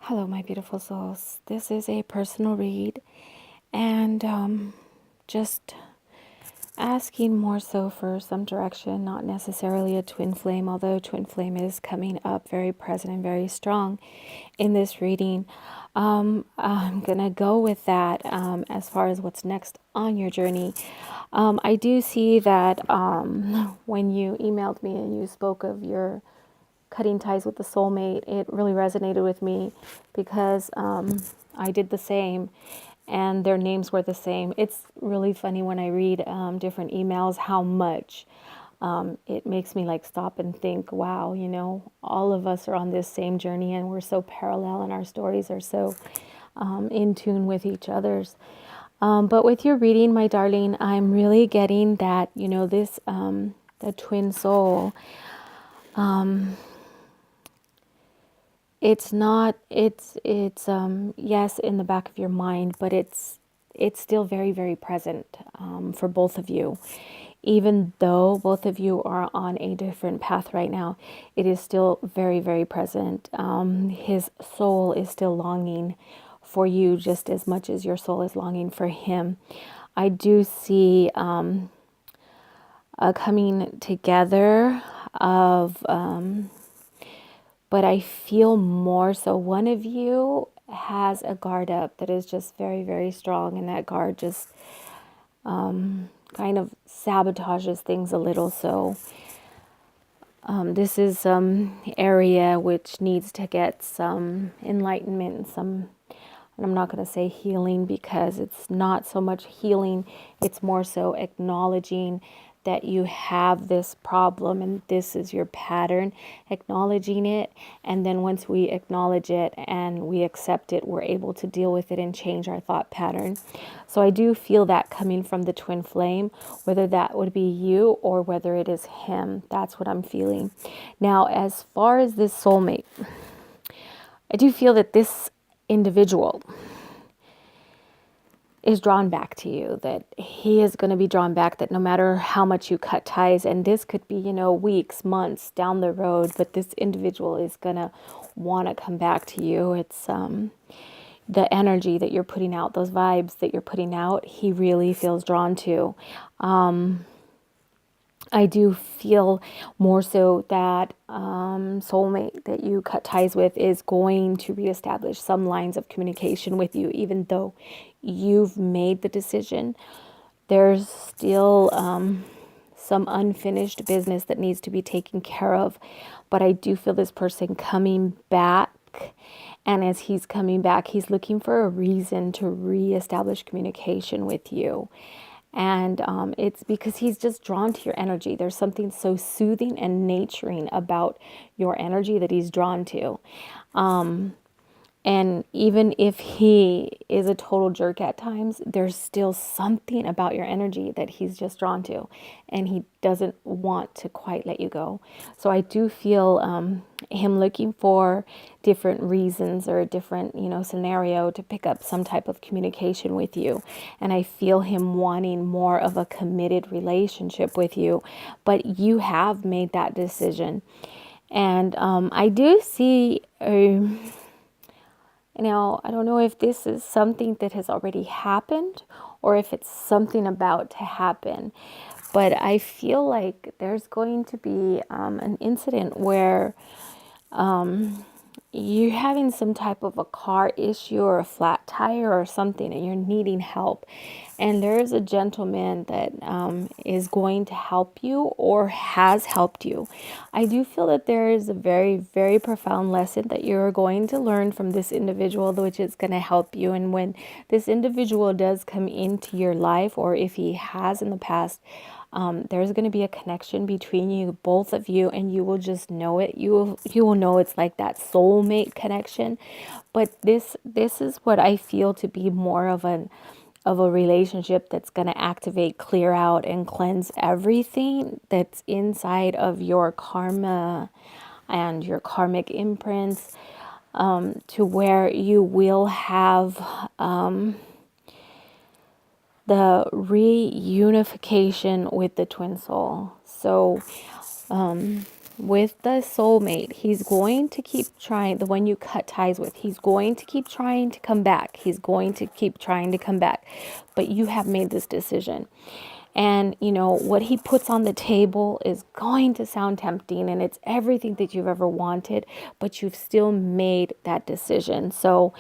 Hello, my beautiful souls. This is a personal read, and just asking more so for some direction, not necessarily a twin flame, although twin flame is coming up very present and very strong in this reading. I'm gonna go with that as far as what's next on your journey. I do see that when you emailed me and you spoke of your cutting ties with the soulmate, it really resonated with me because I did the same and their names were the same. It's really funny when I read different emails how much it makes me like stop and think, wow, all of us are on this same journey and we're so parallel and our stories are so in tune with each other's. But with your reading, my darling, I'm really getting that, this, the twin soul. It's not, it's yes, in the back of your mind, but it's still very, very present for both of you. Even though both of you are on a different path right now, it is still very, very present. His soul is still longing for you just as much as your soul is longing for him. I do see a coming together of but I feel more so one of you has a guard up that is just very, very strong, and that guard just kind of sabotages things a little. So this is some area which needs to get some enlightenment and some, and I'm not going to say healing because it's not so much healing, it's more so acknowledging that you have this problem and this is your pattern, acknowledging it. And then once we acknowledge it and we accept it, we're able to deal with it and change our thought pattern. So I do feel that coming from the twin flame, whether that would be you or whether it is him. That's what I'm feeling. Now, as far as this soulmate, I do feel that this individual is drawn back to you, that he is going to be drawn back, that no matter how much you cut ties, and this could be, weeks, months down the road, but this individual is going to want to come back to you. It's the energy that you're putting out, those vibes that you're putting out, he really feels drawn to. I do feel more so that soulmate that you cut ties with is going to reestablish some lines of communication with you, even though you've made the decision. There's still some unfinished business that needs to be taken care of, but I do feel this person coming back. And as he's coming back, he's looking for a reason to reestablish communication with you. And it's because he's just drawn to your energy. There's something so soothing and nurturing about your energy that he's drawn to. And even if he is a total jerk at times, there's still something about your energy that he's just drawn to. And he doesn't want to quite let you go. So I do feel him looking for different reasons or a different, scenario to pick up some type of communication with you. And I feel him wanting more of a committed relationship with you. But you have made that decision. And I do see I don't know if this is something that has already happened or if it's something about to happen, but I feel like there's going to be an incident where you're having some type of a car issue or a flat tire or something and you're needing help. And there's a gentleman that is going to help you or has helped you. I do feel that there is a very, very profound lesson that you're going to learn from this individual, which is going to help you. And when this individual does come into your life, or if he has in the past, there's going to be a connection between you, both of you, and you will just know it. You will know it's like that soulmate connection. But this is what I feel to be more of a relationship that's going to activate, clear out, and cleanse everything that's inside of your karma and your karmic imprints, to where you will have the reunification with the twin soul. So with the soulmate, he's going to keep trying, the one you cut ties with, he's going to keep trying to come back. He's going to keep trying to come back. But you have made this decision. And, you know, what he puts on the table is going to sound tempting, and it's everything that you've ever wanted, but you've still made that decision. So,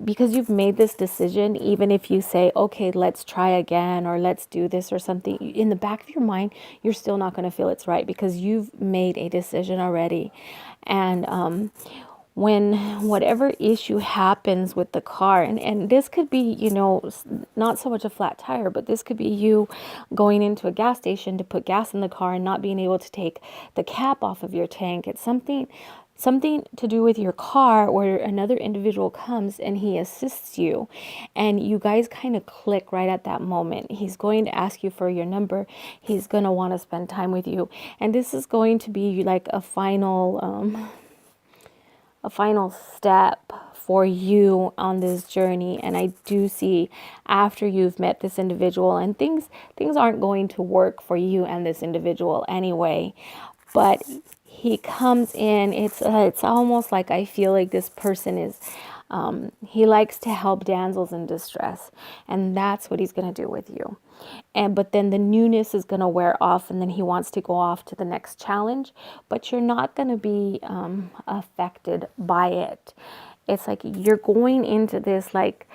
because you've made this decision, even if you say, okay, let's try again, or let's do this or something, in the back of your mind, you're still not going to feel it's right because you've made a decision already. And when whatever issue happens with the car, and this could be, you know, not so much a flat tire, but this could be you going into a gas station to put gas in the car and not being able to take the cap off of your tank. It's something to do with your car where another individual comes and he assists you, and you guys kind of click right at that moment. He's going to ask you for your number. He's going to want to spend time with you, and this is going to be like a final step for you on this journey. And I do see, after you've met this individual, and things aren't going to work for you and this individual anyway, but he comes in, it's almost like, I feel like this person is he likes to help damsels in distress, and that's what he's going to do with you. But then the newness is going to wear off, and then he wants to go off to the next challenge, but you're not going to be affected by it. It's like you're going into this like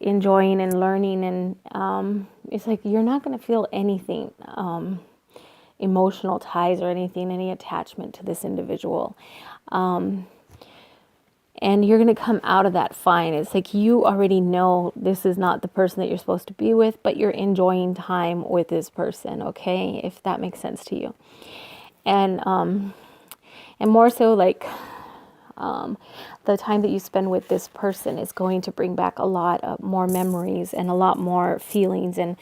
enjoying and learning, and it's like you're not going to feel anything, emotional ties or anything, any attachment to this individual. And you're going to come out of that fine. It's like you already know this is not the person that you're supposed to be with, but you're enjoying time with this person, okay? If that makes sense to you. And more so, like, the time that you spend with this person is going to bring back a lot of more memories and a lot more feelings, and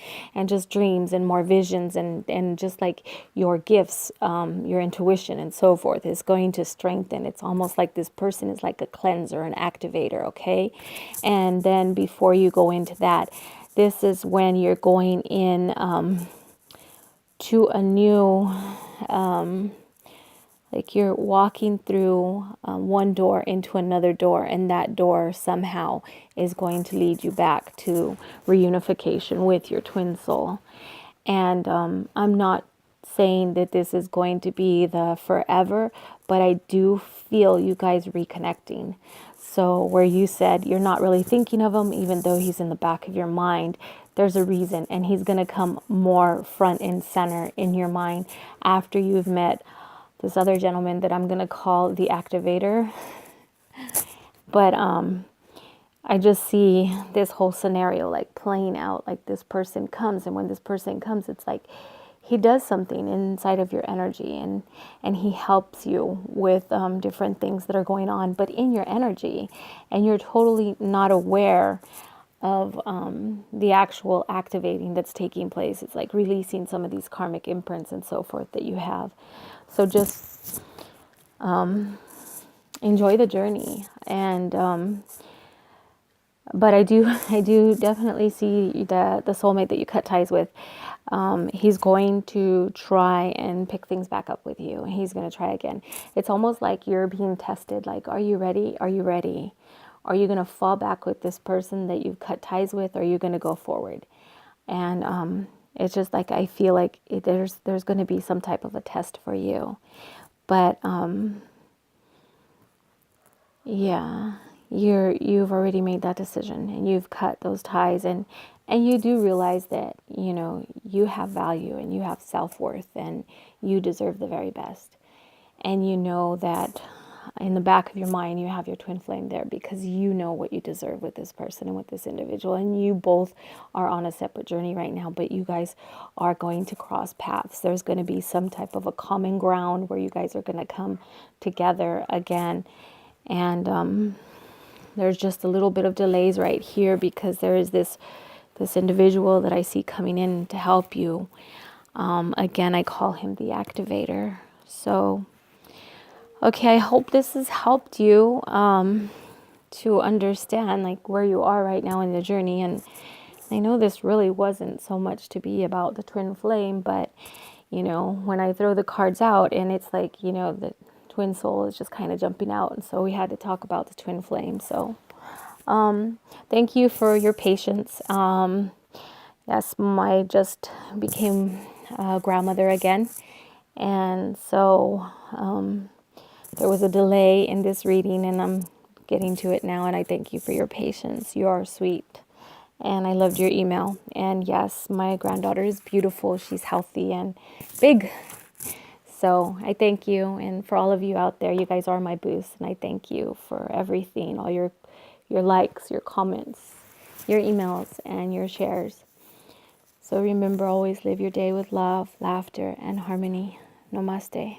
just dreams and more visions, and just like your gifts, your intuition and so forth is going to strengthen. It's almost like this person is like a cleanser, an activator, okay? And then before you go into that, this is when you're going in to a new... like you're walking through one door into another door, and that door somehow is going to lead you back to reunification with your twin soul. And I'm not saying that this is going to be the forever, but I do feel you guys reconnecting. So where you said you're not really thinking of him, even though he's in the back of your mind, there's a reason, and he's going to come more front and center in your mind after you've met this other gentleman that I'm going to call the activator. But I just see this whole scenario like playing out, like this person comes, and when this person comes, it's like he does something inside of your energy, and he helps you with different things that are going on, but in your energy, and you're totally not aware of the actual activating that's taking place. It's like releasing some of these karmic imprints and so forth that you have. So just enjoy the journey. And but I do definitely see the soulmate that you cut ties with. He's going to try and pick things back up with you. He's going to try again. It's almost like you're being tested. Like, are you ready? Are you ready? Are you going to fall back with this person that you've cut ties with? Or are you going to go forward? And it's just like I feel like there's going to be some type of a test for you. But yeah, you've already made that decision, and you've cut those ties, and you do realize that, you know, you have value, and you have self-worth, and you deserve the very best. And you know that in the back of your mind, you have your twin flame there, because you know what you deserve with this person and with this individual. And you both are on a separate journey right now, but you guys are going to cross paths. There's going to be some type of a common ground where you guys are going to come together again. And there's just a little bit of delays right here, because there is this individual that I see coming in to help you. Again, I call him the activator. So okay, I hope this has helped you to understand like where you are right now in the journey. And I know this really wasn't so much to be about the twin flame, but you know, when I throw the cards out and it's like, you know, the twin soul is just kind of jumping out. And so we had to talk about the twin flame. So thank you for your patience. Yes, I just became a grandmother again. And so there was a delay in this reading, and I'm getting to it now. And I thank you for your patience. You are sweet. And I loved your email. And yes, my granddaughter is beautiful. She's healthy and big. So I thank you. And for all of you out there, you guys are my boost. And I thank you for everything, all your likes, your comments, your emails, and your shares. So remember, always live your day with love, laughter, and harmony. Namaste.